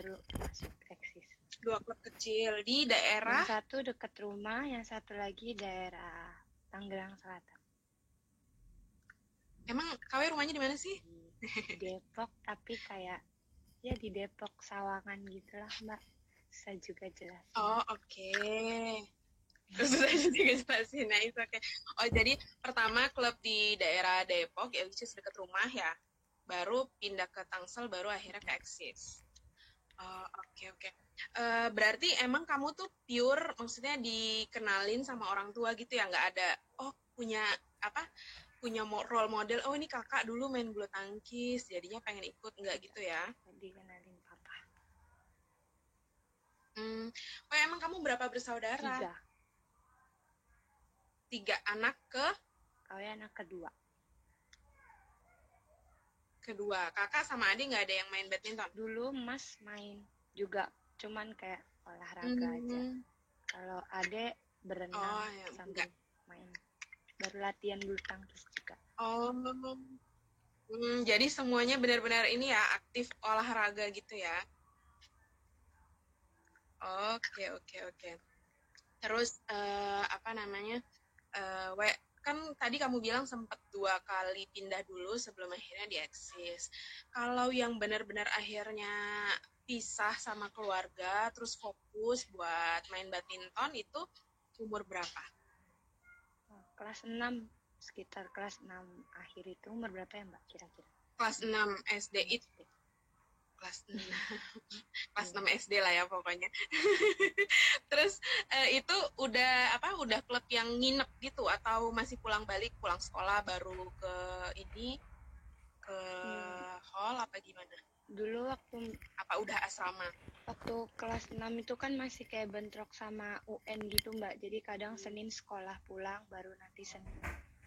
baru masuk eksis. 2 klub kecil di daerah. Yang satu dekat rumah, yang satu lagi daerah Tangerang Selatan. Emang KW rumahnya di mana sih? Di Depok, tapi kayak ya di Depok Sawangan gitulah Mbak. Susah juga jelasin. Oh, oke. Terus saya juga jelasin, nah itu oke. Oh, jadi pertama klub di daerah Depok, ya which is dekat rumah ya. Baru pindah ke Tangsel, baru akhirnya ke Eksis. Oh, oke. Berarti emang kamu tuh pure, maksudnya dikenalin sama orang tua gitu ya, nggak ada, oh punya apa, punya role model, oh ini kakak dulu main bulu tangkis, jadinya pengen ikut, nggak gitu ya? Dikenalin papa. Oh emang kamu berapa bersaudara? 3. 3 anak Kau anak kedua. Kakak sama adik nggak ada yang main badminton? dulu Mas main juga, cuman kayak olahraga aja. Kalau adek berenang sambil main, baru latihan bulu tangkis juga. Jadi semuanya benar-benar ini ya, aktif olahraga gitu ya. Oke. Terus apa namanya? Kan tadi kamu bilang sempat 2 kali pindah dulu sebelum akhirnya dieksis. Kalau yang benar-benar akhirnya pisah sama keluarga, terus fokus buat main badminton itu umur berapa? Kelas 6, sekitar kelas 6 akhir itu umur berapa ya Mbak kira-kira? Kelas 6 SD itu. Kelas 6 SD lah ya pokoknya. Terus itu udah klub yang nginep gitu atau masih pulang sekolah baru ke hall apa gimana? Dulu waktu udah asrama? Waktu kelas 6 itu kan masih kayak bentrok sama UN gitu Mbak. Jadi kadang Senin sekolah pulang, baru nanti Senin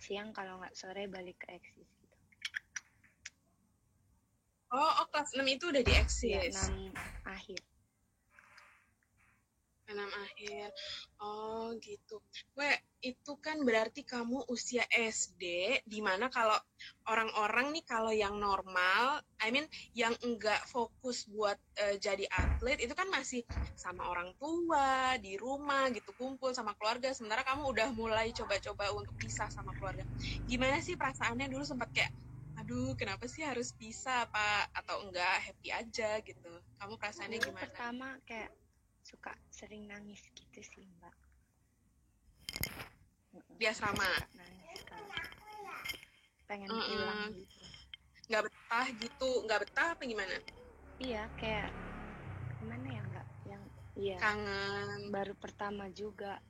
siang kalau nggak sore balik ke eksis gitu. Oh, kelas 6 itu udah di eksis? Ya, 6 akhir. 6 akhir. Oh, gitu. Itu kan berarti kamu usia SD, dimana kalau orang-orang nih kalau yang normal, yang enggak fokus buat jadi atlet, itu kan masih sama orang tua, di rumah gitu, kumpul sama keluarga, sementara kamu udah mulai coba-coba untuk pisah sama keluarga. Gimana sih perasaannya dulu, sempat kayak, aduh kenapa sih harus pisah, atau enggak, happy aja gitu? Kamu perasaannya Dulu gimana? pertama kayak suka sering nangis gitu sih Mbak. Di asrama? Nangis kalau pengen pulang gitu. Nggak betah apa gimana? Iya, kayak gimana ya Mbak? Iya. Kangen. Baru pertama juga.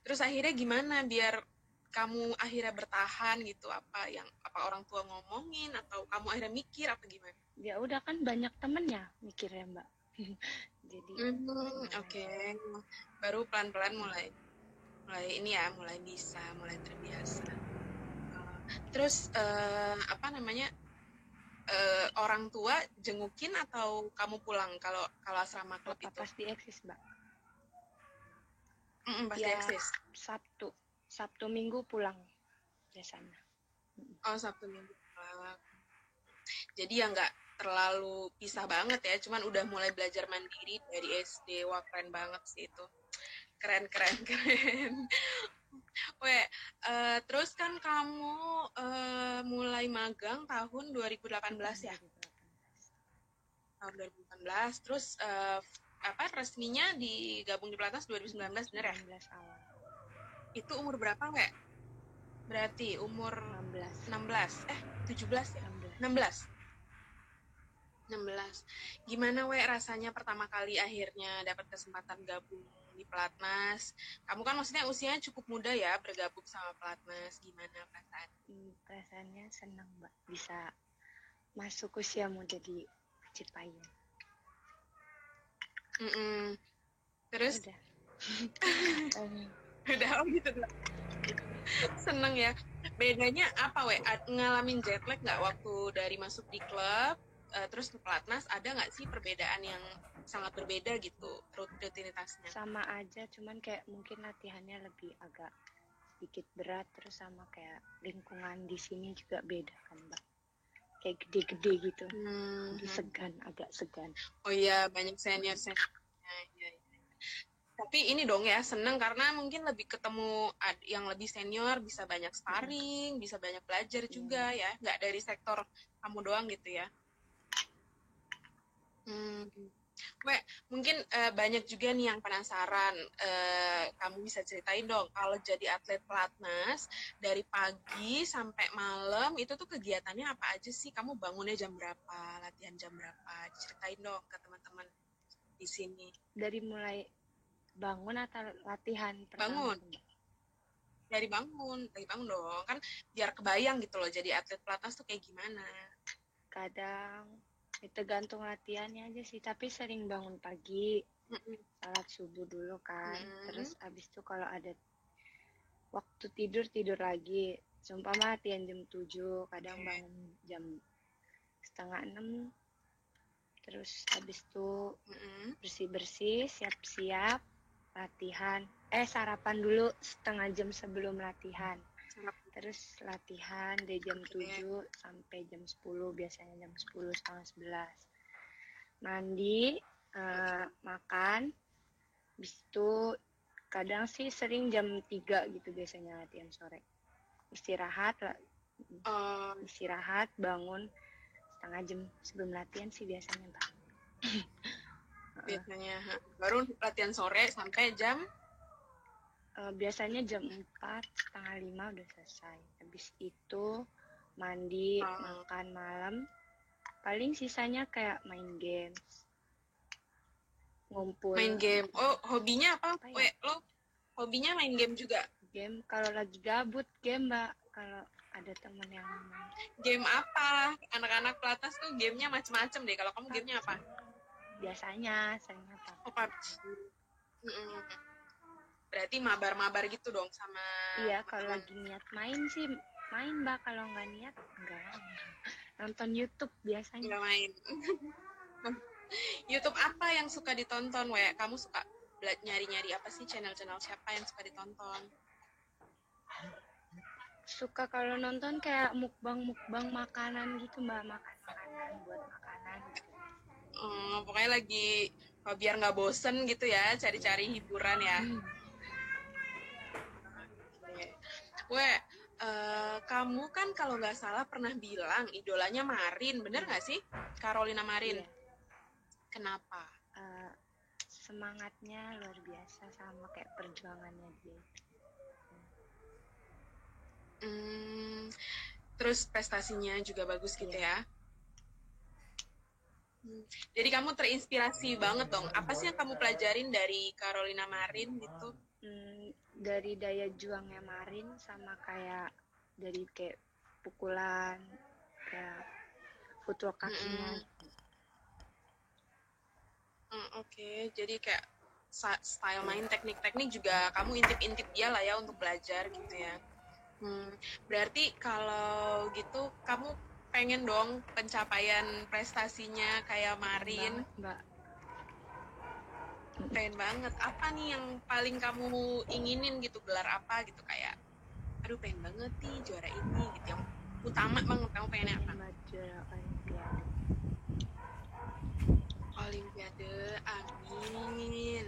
Terus akhirnya gimana biar kamu akhirnya bertahan gitu? Apa orang tua ngomongin atau kamu akhirnya mikir apa gimana? Ya udah kan banyak temennya mikirnya Mbak. Jadi oke. Baru pelan-pelan mulai ini ya, mulai bisa, mulai terbiasa. Terus orang tua jengukin atau kamu pulang kalau asrama klub itu? Pas di eksis Mbak. Pas di eksis. Sabtu Minggu pulang biasanya. Oh, Sabtu Minggu pulang. Jadi ya nggak terlalu pisah banget ya, cuman udah mulai belajar mandiri dari SD. Wah, keren banget sih itu. Keren. Terus kan kamu mulai magang tahun 2018 ya? Tahun 2018. Terus resminya digabung di Pelatnas 2019, bener ya? 2019 awal. Itu umur berapa, Wek? Berarti umur 16. 17 ya? 16. Gimana rasanya pertama kali akhirnya dapat kesempatan gabung di Pelatnas? Kamu kan maksudnya usianya cukup muda ya bergabung sama Pelatnas. Gimana perasaan? Perasaannya senang Mbak, bisa masuk usia muda di Cipayung. Terus? Udah gitu. Seneng ya. Bedanya apa ngalamin jet lag nggak waktu dari masuk di klub terus ke Pelatnas? Ada nggak sih perbedaan yang sangat berbeda gitu rutinitasnya? Sama aja, cuman kayak mungkin latihannya lebih agak sedikit berat, terus sama kayak lingkungan di sini juga beda kan Mbak. kayak gede-gede gitu. Jadi agak segan. Oh iya, banyak senior. Ya. Tapi ini dong ya, seneng karena mungkin lebih ketemu yang lebih senior, bisa banyak sparring, bisa banyak belajar juga ya, nggak dari sektor kamu doang gitu ya. Mungkin banyak juga nih yang penasaran, kamu bisa ceritain dong, kalau jadi atlet pelatnas, dari pagi sampai malam, itu tuh kegiatannya apa aja sih? Kamu bangunnya jam berapa, latihan jam berapa? Ceritain dong ke teman-teman di sini. Dari mulai bangun atau latihan pertama? Dari bangun dong, kan biar kebayang gitu loh, jadi atlet pelatnas tuh kayak gimana. Kadang tergantung latihannya aja sih, tapi sering bangun pagi, salat subuh dulu kan, terus abis itu kalau ada waktu tidur lagi, seumpama latihan jam 7, kadang bangun jam 5:30, terus abis itu bersih-bersih, siap-siap, latihan, sarapan dulu setengah jam sebelum latihan, terus latihan dari jam 7 sampai jam 10, biasanya jam 10, setengah 11, mandi, makan, habis itu kadang sih sering jam 3 gitu biasanya latihan sore, istirahat, bangun setengah jam sebelum latihan sih biasanya, Mbak. Biasanya baru latihan sore sampai jam biasanya jam 4, 4:30 udah selesai. Habis itu mandi, makan malam, paling sisanya kayak main games, ngumpul. Main game. Oh, hobinya apa? Lo hobinya main game juga? Game, kalau lagi gabut game, Mbak. Kalau ada temen yang main. Game apa? Anak-anak pelatnas tuh gamenya macem-macem deh. Kalau kamu gamenya apa? Biasanya sering apa? Oh, PUBG. Berarti mabar-mabar gitu dong sama. Iya, kalau lagi niat main sih main, Mbak. Kalau nggak niat enggak. Nonton YouTube biasanya. Nggak main. YouTube apa yang suka ditonton, We? Kamu suka nyari-nyari apa sih, channel-channel siapa yang suka ditonton? Suka kalau nonton kayak mukbang makanan gitu, Mbak. Makanan buat makanan gitu. Pokoknya lagi biar nggak bosen gitu ya, cari-cari hiburan ya. Kamu kan kalau nggak salah pernah bilang idolanya Marin, bener nggak sih? Carolina Marin. Iya. Kenapa? Semangatnya luar biasa sama kayak perjuangannya dia. Terus prestasinya juga bagus gitu ya. Jadi kamu terinspirasi banget dong. Apa sih yang kamu pelajarin dari Carolina Marin gitu? Dari daya juangnya Marin sama kayak dari kayak pukulan, kayak footwork kakinya. Oke, jadi kayak style main, teknik-teknik juga kamu intip-intip dia lah ya untuk belajar gitu ya. Berarti kalau gitu kamu pengen dong pencapaian prestasinya kayak Marin? Mbak. Pengen banget. Apa nih yang paling kamu inginin gitu, gelar apa gitu, kayak aduh pengen banget nih juara ini gitu, yang utama banget kamu pengennya apa? Juara Olimpiade, amin.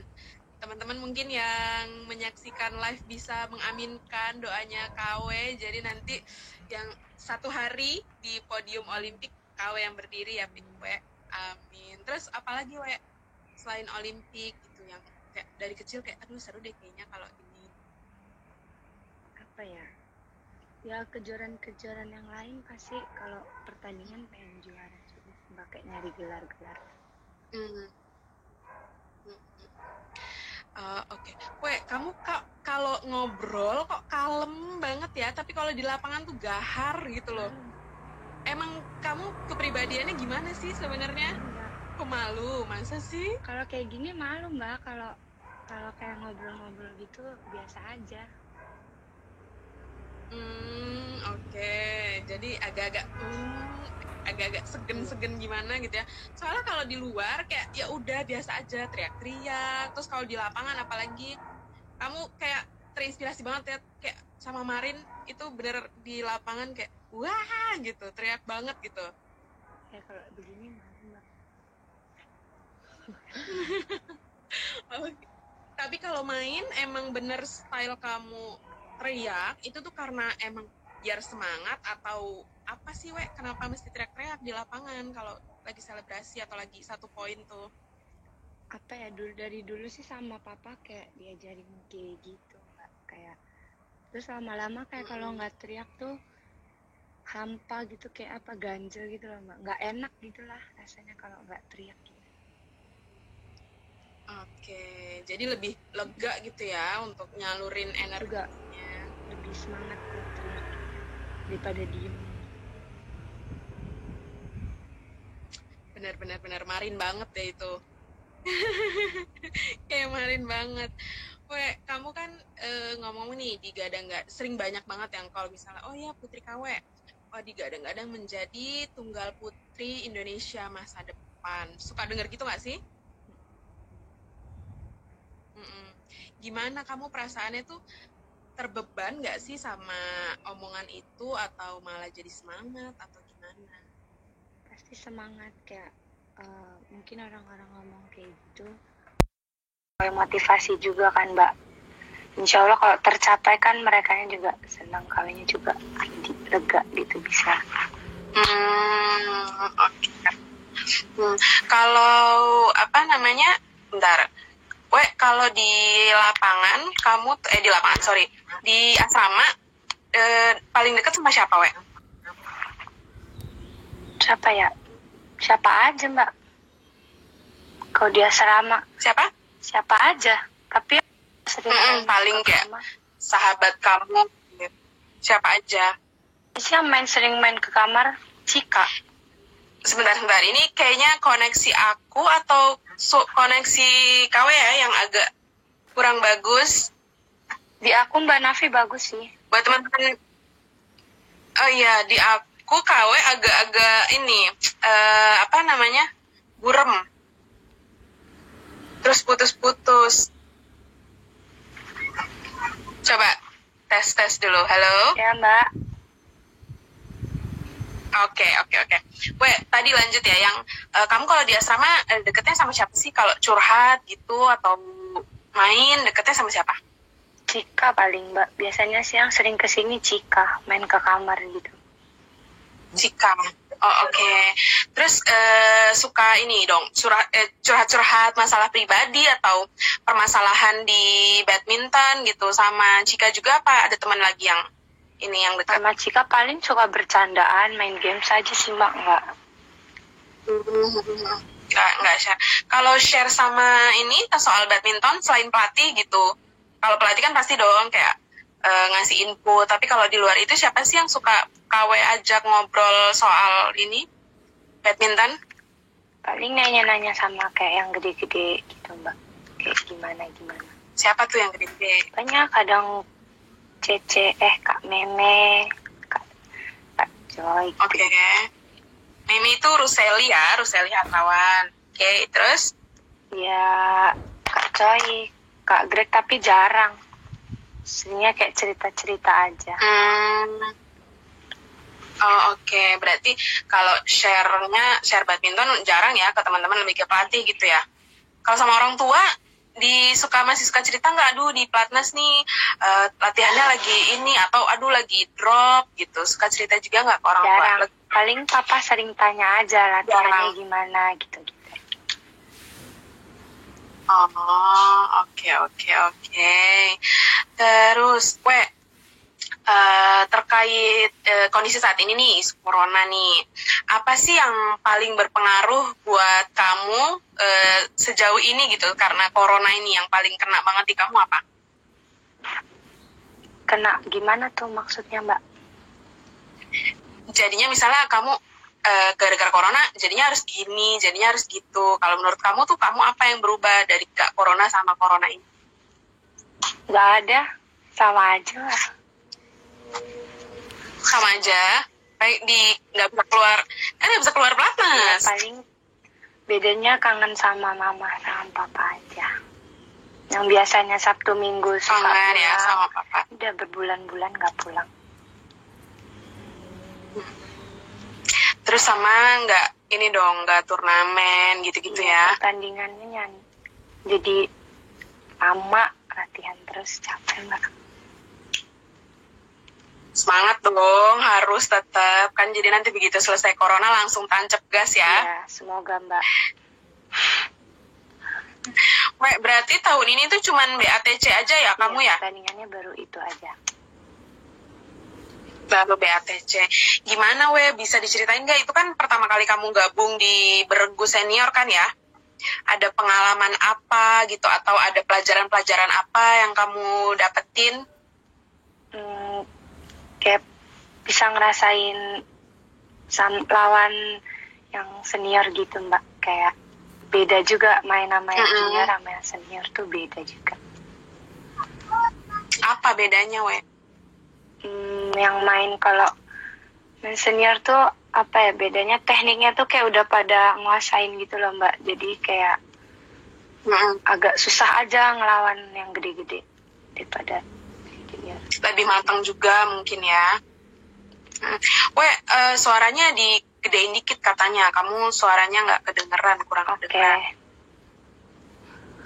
Teman-teman mungkin yang menyaksikan live bisa mengaminkan doanya KW, jadi nanti yang satu hari di podium Olimpik KW yang berdiri ya, We. Amin. Terus apalagi, We, selain Olimpik gitu, yang kayak dari kecil kayak aduh seru deh kayaknya kalau ini. Apa ya? Ya kejuaraan-kejuaraan yang lain pasti, kalau pertandingan pengen juara juga, pakai nyari gelar-gelar. Oke. We, kamu kalau ngobrol kok kalem banget ya, tapi kalau di lapangan tuh gahar gitu loh. Emang kamu kepribadiannya gimana sih sebenarnya? Kok malu? Masa sih? Kalau kayak gini malu, Mbak. Kalau kayak ngobrol-ngobrol gitu biasa aja. Oke. Jadi agak-agak segen gimana gitu ya. Soalnya kalau di luar kayak ya udah biasa aja, teriak-teriak. Terus kalau di lapangan apalagi kamu kayak terinspirasi banget ya, kayak sama Marin itu bener di lapangan kayak wah gitu, teriak banget gitu. kalau begini Mbak. Tapi kalau main emang bener style kamu teriak itu tuh karena emang biar semangat atau apa sih kenapa mesti teriak-teriak di lapangan kalau lagi selebrasi atau lagi 1 poin tuh? Apa ya, dari dulu sih sama papa kayak diajarin kayak gitu Mbak, kayak terus lama-lama kayak kalau nggak teriak tuh hampa gitu, kayak apa, ganjel gitu loh Mbak, nggak enak gitulah rasanya kalau nggak teriak gitu. Oke, jadi lebih lega gitu ya untuk nyalurin energinya. Lebih semangat kalau teriak daripada diem. Benar marin banget ya itu. Kayak marin banget. Kamu kan ngomong nih digadang-gadang sering banyak banget yang kalau misalnya oh ya Putri KW digadang-gadang menjadi tunggal putri Indonesia masa depan. Suka denger gitu gak sih? Gimana kamu perasaannya tuh, terbeban gak sih sama omongan itu atau malah jadi semangat atau gimana? Pasti semangat, kayak mungkin orang-orang ngomong kayak gitu kayak motivasi juga kan Mbak. Insya Allah kalau tercapai kan mereka juga senang, kawinnya juga lega gitu bisa. Oke. Kalau apa namanya, bentar. Kalau di lapangan kamu di asrama paling dekat sama siapa Siapa ya? Siapa aja Mbak. Kalau di asrama siapa aja, tapi sering paling kayak sahabat kamu siapa aja? Sering main ke kamar Cika. Sebentar, ini kayaknya koneksi aku atau koneksi KW ya yang agak kurang bagus. Di aku Mbak Nafi bagus sih. Buat teman-teman, oh iya, di aku KW agak-agak ini, burem. Terus putus-putus. Coba tes dulu. Halo? Ya Mbak. Oke. Tadi lanjut ya, yang kamu kalau di asrama deketnya sama siapa sih? Kalau curhat gitu atau main deketnya sama siapa? Cika paling Mbak. Biasanya sih yang sering kesini Cika, main ke kamar gitu. Cika. Oh oke. Terus suka ini dong, curhat-curhat masalah pribadi atau permasalahan di badminton gitu sama Cika juga, apa ada teman lagi yang ini yang dekat? Sama Cika paling suka bercandaan, main game saja sih Mbak, enggak share. Kalau share sama ini soal badminton selain pelatih gitu, kalau pelatih kan pasti dong kayak ngasih info, tapi kalau di luar itu siapa sih yang suka KW ajak ngobrol soal ini badminton? Paling nanya-nanya sama kayak yang gede-gede gitu Mbak, kayak gimana. Siapa tuh yang gede-gede? Banyak, kadang Cece, Kak Meme, Kak Joy. Oke. Meme itu Ruseli Hartawan. Oke, terus? Ya, Kak Joy, Kak Greg, tapi jarang. Sebenarnya kayak cerita-cerita aja. Oh oke. Berarti kalau share badminton jarang ya ke teman-teman, lebih ke pelatih gitu ya. Kalau sama orang tua masih suka cerita nggak, aduh di pelatnas nih latihannya lagi ini, atau aduh lagi drop gitu, suka cerita juga nggak ke orang tua? Paling papa sering tanya aja latihannya gimana gitu. Oh oke. Terus terkait kondisi saat ini nih, corona nih, apa sih yang paling berpengaruh buat kamu sejauh ini gitu, karena corona ini yang paling kena banget di kamu apa? Kena gimana tuh maksudnya Mbak? Jadinya misalnya kamu gara-gara corona jadinya harus gini, jadinya harus gitu. Kalau menurut kamu tuh apa yang berubah dari corona sama corona ini? Gak ada, sama aja lah. Sama aja, nggak bisa keluar pelatnas. Ya, paling bedanya kangen sama mama sama papa aja. Yang biasanya Sabtu Minggu suka pulang, ya, sama papa. Udah berbulan-bulan nggak pulang. Terus sama ini dong, nggak turnamen gitu-gitu ya. Pertandingannya jadi lama, latihan terus capek Mbak. Semangat dong, harus tetap. Kan jadi nanti begitu selesai corona langsung tancap gas ya. Iya, semoga Mbak. Weh, berarti tahun ini tuh cuman BATC aja ya kamu ya? Pertandingannya baru itu aja. Baru BATC. Gimana Weh, bisa diceritain nggak? Itu kan pertama kali kamu gabung di Bergu Senior kan ya? Ada pengalaman apa gitu? Atau ada pelajaran-pelajaran apa yang kamu dapetin? Kayak bisa ngerasain lawan yang senior gitu Mbak. Kayak beda juga main sama yang junior sama yang senior tuh beda juga. Apa bedanya Weh? Yang main kalau main senior tuh apa ya, bedanya tekniknya tuh kayak udah pada nguasain gitu loh Mbak. Jadi kayak agak susah aja ngelawan yang gede-gede daripada junior. Lebih matang juga mungkin ya. Weh, suaranya digedein dikit katanya. Kamu suaranya nggak kedengeran, kurang kedengeran.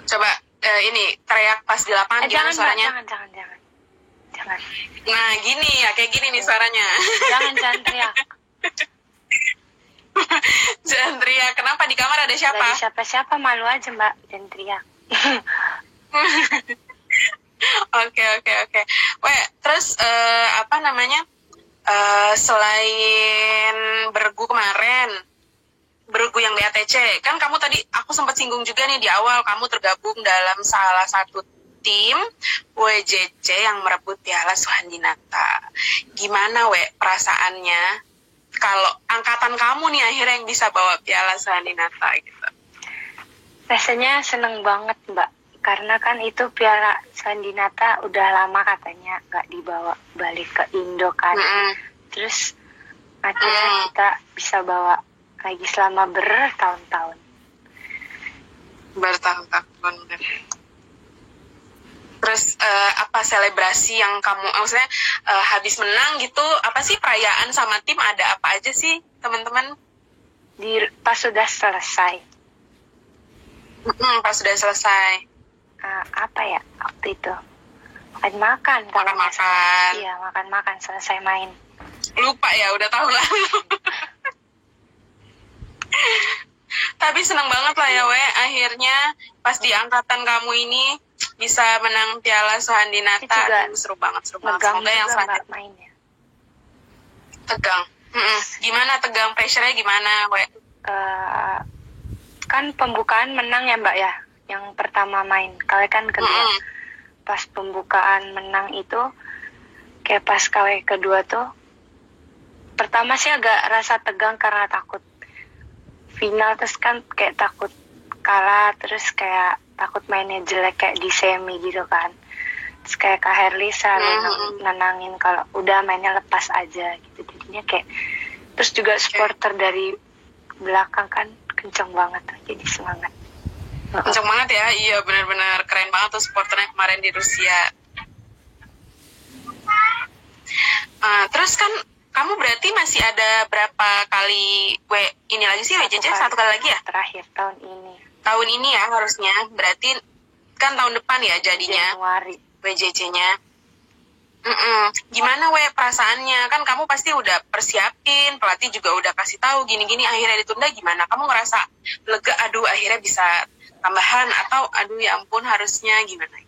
Coba ini teriak pas di lapangan gimana suaranya? Jangan. Nah gini ya, kayak gini nih suaranya. Jangan teriak. Jangan teriak. Kenapa di kamar ada siapa? Gak ada siapa-siapa, malu aja Mbak, jangan teriak. Oke. Weh, terus apa namanya? Selain Bergu kemarin, Bergu yang BATC, kan kamu tadi aku sempat singgung juga nih di awal, kamu tergabung dalam salah satu tim WJC yang merebut Piala Suhandinata. Gimana Weh perasaannya kalau angkatan kamu nih akhirnya yang bisa bawa Piala Suhandinata gitu? Rasanya seneng banget Mbak, karena kan itu Piala Suhandinata udah lama katanya nggak dibawa balik ke Indo kan. Terus akhirnya kita bisa bawa lagi selama bertahun-tahun. Terus apa selebrasi yang kamu, maksudnya habis menang gitu, apa sih perayaan sama tim, ada apa aja sih teman-teman? Pas sudah selesai. Pas sudah selesai. Apa ya waktu itu? Makan. Iya, makan selesai main. Lupa ya, udah tahu lah. Tapi senang banget lah ya Weh, akhirnya pas di angkatan kamu ini bisa menang Piala Suhandinata. Seru banget. Semoga yang selanjutnya mainnya. Tegang. Gimana tegang, pressure-nya gimana Weh? Kan pembukaan menang ya Mbak ya, yang pertama main. Kalian kan kedua. Pas pembukaan menang itu, kayak pas KW kedua tuh, pertama sih agak rasa tegang karena takut final, terus kan kayak takut kalah, terus kayak takut mainnya jelek kayak di semi gitu kan. Terus kayak Kak Herli selalu nenangin kalau udah mainnya lepas aja gitu. Jadinya kayak, terus juga supporter dari belakang kan kenceng banget tuh, jadi semangat. Kenceng banget ya, iya benar-benar keren banget tuh supporternya kemarin di Rusia. Terus kan kamu berarti masih ada berapa kali ini lagi sih WJJ? Satu kali lagi ya? Terakhir tahun ini. Tahun ini ya harusnya, berarti kan tahun depan ya jadinya Januari WJJ-nya. Gimana perasaannya? Kan kamu pasti udah persiapin, pelatih juga udah kasih tahu gini-gini, akhirnya ditunda, gimana? Kamu ngerasa lega, aduh akhirnya bisa tambahan, atau aduh ya ampun harusnya gimana?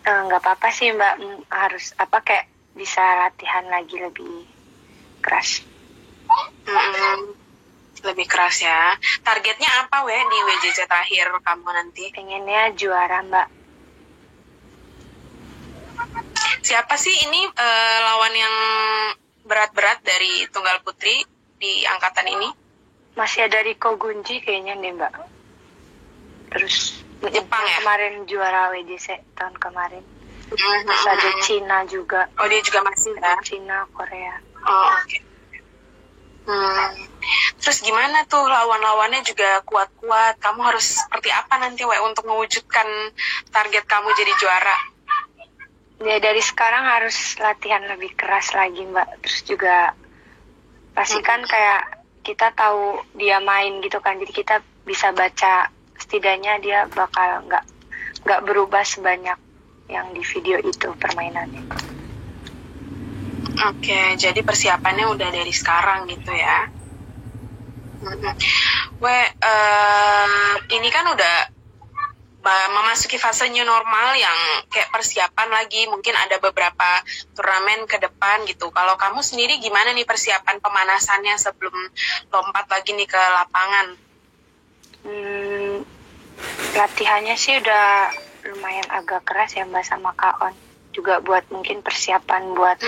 Nggak apa-apa sih Mbak, harus kayak bisa latihan lagi lebih keras. Lebih keras ya. Targetnya apa di WJJ terakhir kamu nanti? Pengennya juara Mbak. Siapa sih ini lawan yang berat-berat dari tunggal putri di angkatan ini? Masih ada Riko Gunji kayaknya nih Mbak. Terus Jepang ya? Kemarin juara WJC tahun kemarin. Terus ada Cina juga. Oh, dia juga masih ya? Cina, Korea. Oh, oke. Terus gimana tuh lawan-lawannya juga kuat-kuat? Kamu harus seperti apa nanti untuk mewujudkan target kamu jadi juara? Ya dari sekarang harus latihan lebih keras lagi Mbak. Terus juga pastikan kayak kita tahu dia main gitu kan, jadi kita bisa baca setidaknya dia bakal nggak berubah sebanyak yang di video itu permainannya. Oke, jadi persiapannya udah dari sekarang gitu ya. Ini kan udah memasuki fase new normal yang kayak persiapan lagi, mungkin ada beberapa turnamen ke depan gitu. Kalau kamu sendiri gimana nih persiapan pemanasannya sebelum lompat lagi nih ke lapangan? Latihannya sih udah lumayan agak keras ya Mbak sama Kak On. Juga buat mungkin persiapan buat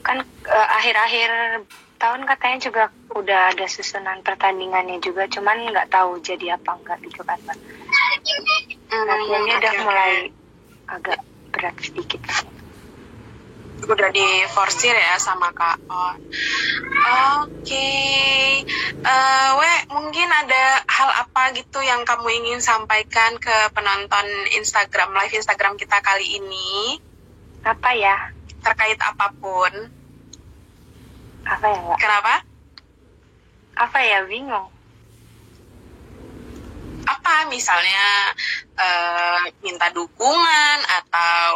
kan akhir-akhir tahun katanya juga udah ada susunan pertandingannya juga, cuman nggak tahu jadi apa enggak gitu kan Mbak. Latihannya udah mulai agak berat sedikit. Udah diforsir ya sama Kak On. Oke. Mungkin ada hal apa gitu yang kamu ingin sampaikan ke penonton live Instagram kita kali ini? Apa ya? Terkait apapun. Apa ya Mbak? Kenapa? Apa ya, bingung. Apa misalnya minta dukungan atau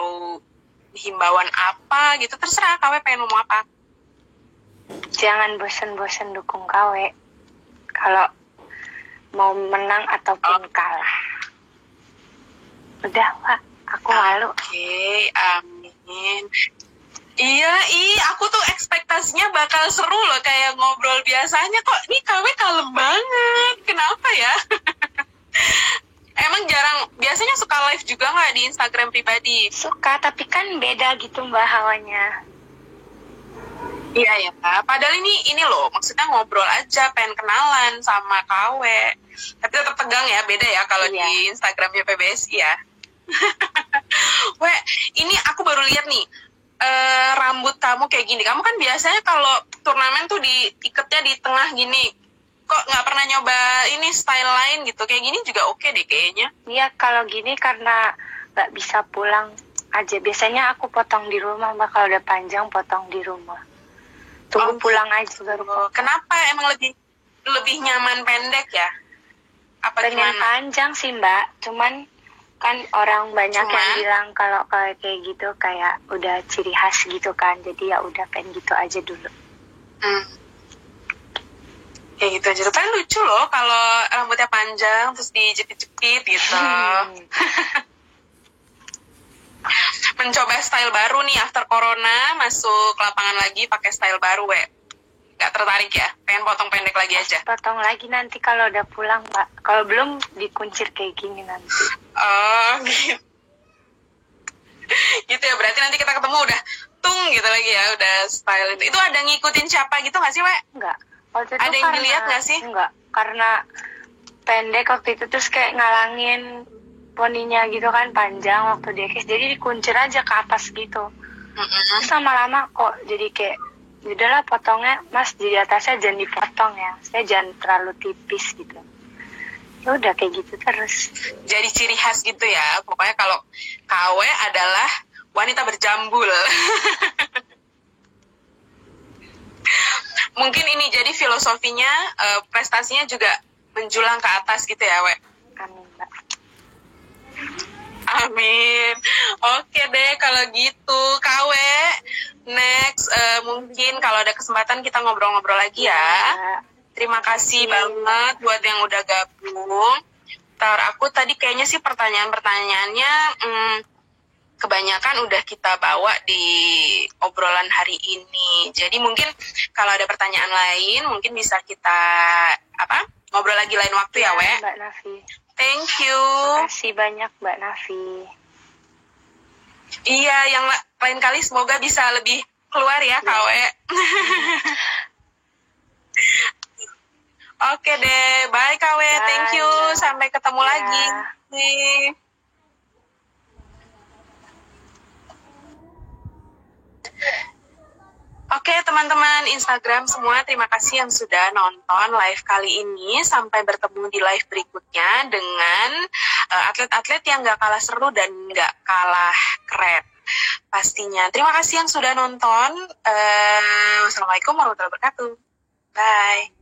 himbauan apa gitu, terserah KW pengen ngomong apa. Jangan bosen-bosen dukung KW kalau mau menang ataupun kalah. Udah Pak, aku malu. Oke, amin. Iya, aku tuh ekspektasinya bakal seru loh kayak ngobrol biasanya, kok nih KW kalem banget. Kenapa ya? Emang jarang, biasanya suka live juga nggak di Instagram pribadi? Suka, tapi kan beda gitu Mbak hawanya. Iya ya, padahal ini loh, maksudnya ngobrol aja, pengen kenalan sama KW. Tapi tetap tegang ya, beda ya kalau di Instagramnya PBSI ya. Ini aku baru lihat nih, rambut kamu kayak gini. Kamu kan biasanya kalau turnamen tuh diikatnya di tengah gini. Kok nggak pernah nyoba ini style lain gitu? Kayak gini juga oke deh kayaknya. Iya, kalau gini karena nggak bisa pulang aja. Biasanya aku potong di rumah Mbak, kalau udah panjang potong di rumah. Tunggu pulang aja baru potong. Kenapa? Emang lebih nyaman pendek ya? Apa pengen gimana? Panjang sih Mbak, cuman kan orang banyak yang bilang kalau kayak gitu kayak udah ciri khas gitu kan, jadi ya udah pengen gitu aja dulu. Kayak gitu aja. Tapi lucu loh kalau rambutnya panjang terus dijepit-jepit gitu. Mencoba style baru nih after corona, masuk lapangan lagi pakai style baru Gak tertarik ya? Pengen potong pendek lagi aja? Potong lagi nanti kalau udah pulang Mbak. Kalau belum dikuncir kayak gini nanti. Oh gitu. Gitu ya, berarti nanti kita ketemu udah tung gitu lagi ya, udah style itu. Itu ada ngikutin siapa gitu gak sih Enggak. Waktu itu ada yang dilihat gak sih? Enggak, karena pendek waktu itu terus kayak ngalangin poninya gitu kan, panjang waktu dia kes, jadi dikuncir aja ke atas gitu. Terus lama-lama kok jadi kayak udahlah potongnya Mas, di atasnya jangan dipotong ya, saya jangan terlalu tipis gitu. Ya udah kayak gitu terus. Jadi ciri khas gitu ya, pokoknya kalau KW adalah wanita berjambul. Mungkin ini jadi filosofinya, prestasinya juga menjulang ke atas gitu ya Amin Mbak. Amin. Oke deh kalau gitu KW. Next, mungkin kalau ada kesempatan kita ngobrol-ngobrol lagi ya. Terima kasih banget buat yang udah gabung. Aku tadi kayaknya sih pertanyaan-pertanyaannya kebanyakan udah kita bawa di obrolan hari ini. Jadi mungkin kalau ada pertanyaan lain mungkin bisa kita ngobrol lagi lain waktu ya Mbak Nafi. Thank you. Terima kasih banyak Mbak Nafi. Iya, yang lain kali semoga bisa lebih keluar ya, KW. Oke deh, bye KW, thank you. Sampai ketemu lagi. Oke teman-teman Instagram semua, terima kasih yang sudah nonton live kali ini. Sampai bertemu di live berikutnya dengan atlet-atlet yang gak kalah seru dan gak kalah keren pastinya. Terima kasih yang sudah nonton. Wassalamualaikum warahmatullahi wabarakatuh. Bye.